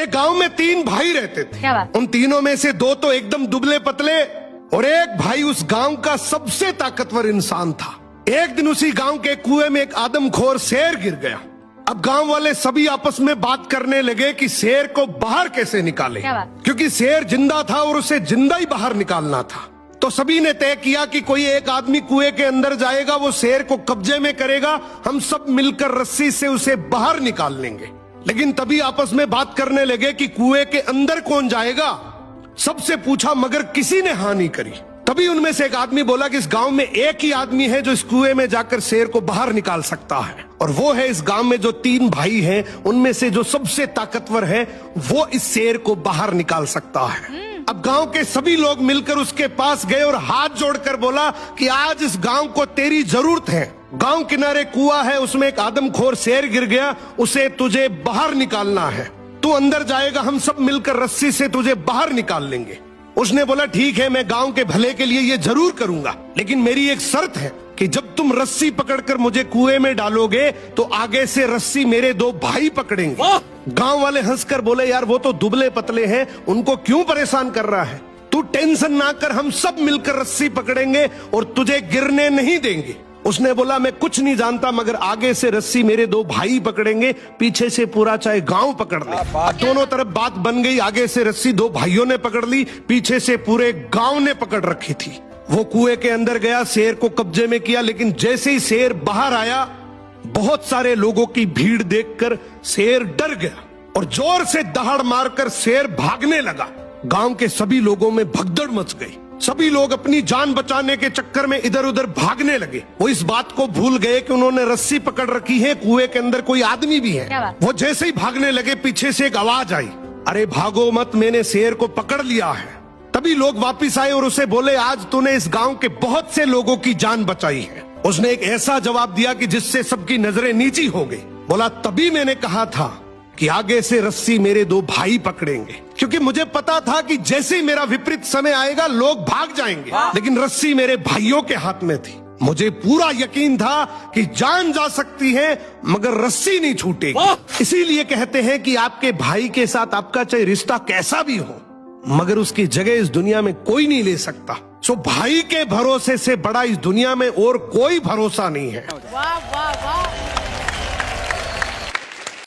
एक गांव में 3 भाई रहते थे। क्या बात? उन तीनों में से 2 तो एकदम दुबले पतले और एक भाई उस गांव का सबसे ताकतवर इंसान था। एक दिन उसी गांव के कुएं में एक आदमखोर शेर गिर गया। अब गांव वाले सभी आपस में बात करने लगे कि शेर को बाहर कैसे निकाले, क्योंकि शेर जिंदा था और उसे जिंदा ही बाहर निकालना था। तो सभी ने तय किया कि कोई एक आदमी कुएं के अंदर जाएगा, वो शेर को कब्जे में करेगा, हम सब मिलकर रस्सी से उसे बाहर निकाल लेंगे। लेकिन तभी आपस में बात करने लगे कि कुएं के अंदर कौन जाएगा। सबसे पूछा मगर किसी ने हाँ नहीं करी। तभी उनमें से एक आदमी बोला कि इस गांव में एक ही आदमी है जो इस कुएं में जाकर शेर को बाहर निकाल सकता है, और वो है इस गांव में जो 3 भाई हैं उनमें से जो सबसे ताकतवर है, वो इस शेर को बाहर निकाल सकता है। अब गांव के सभी लोग मिलकर उसके पास गए और हाथ जोड़कर बोला कि आज इस गांव को तेरी जरूरत है। गांव किनारे कुआं है, उसमें एक आदमखोर शेर गिर गया, उसे तुझे बाहर निकालना है। तू अंदर जाएगा, हम सब मिलकर रस्सी से तुझे बाहर निकाल लेंगे। उसने बोला ठीक है, मैं गांव के भले के लिए ये जरूर करूंगा, लेकिन मेरी एक शर्त है कि जब तुम रस्सी पकड़कर मुझे कुएं में डालोगे तो आगे से रस्सी मेरे 2 भाई पकड़ेंगे। गांव वाले हंसकर बोले यार वो तो दुबले पतले हैं, उनको क्यों परेशान कर रहा है, तू टेंशन ना कर, हम सब मिलकर रस्सी पकड़ेंगे और तुझे गिरने नहीं देंगे। उसने बोला मैं कुछ नहीं जानता, मगर आगे से रस्सी मेरे 2 भाई पकड़ेंगे, पीछे से पूरा चाहे गांव पकड़ ले। दोनों तरफ बात बन गई, आगे से रस्सी 2 भाइयों ने पकड़ ली, पीछे से पूरे गांव ने पकड़ रखी थी। वो कुएं के अंदर गया, शेर को कब्जे में किया, लेकिन जैसे ही शेर बाहर आया, बहुत सारे लोगों की भीड़ देखकर शेर डर गया और जोर से दहाड़ मारकर शेर भागने लगा। गांव के सभी लोगों में भगदड़ मच गई। सभी लोग अपनी जान बचाने के चक्कर में इधर उधर भागने लगे। वो इस बात को भूल गए कि उन्होंने रस्सी पकड़ रखी है, कुएं के अंदर कोई आदमी भी है। वो जैसे ही भागने लगे, पीछे से एक आवाज आई, अरे भागो मत, मैंने शेर को पकड़ लिया है। तभी लोग वापिस आए और उसे बोले आज तूने इस गांव के बहुत से लोगों की जान बचाई है। उसने एक ऐसा जवाब दिया कि जिससे सबकी नजरें नीची हो गई। बोला तभी मैंने कहा था कि आगे से रस्सी मेरे 2 भाई पकड़ेंगे, क्योंकि मुझे पता था कि जैसे ही मेरा विपरीत समय आएगा लोग भाग जाएंगे, लेकिन रस्सी मेरे भाइयों के हाथ में थी। मुझे पूरा यकीन था कि जान जा सकती है मगर रस्सी नहीं छूटेगी। इसीलिए कहते हैं कि आपके भाई के साथ आपका चाहे रिश्ता कैसा भी हो, मगर उसकी जगह इस दुनिया में कोई नहीं ले सकता। सो भाई के भरोसे से बड़ा इस दुनिया में और कोई भरोसा नहीं है। वाह वाह वाह।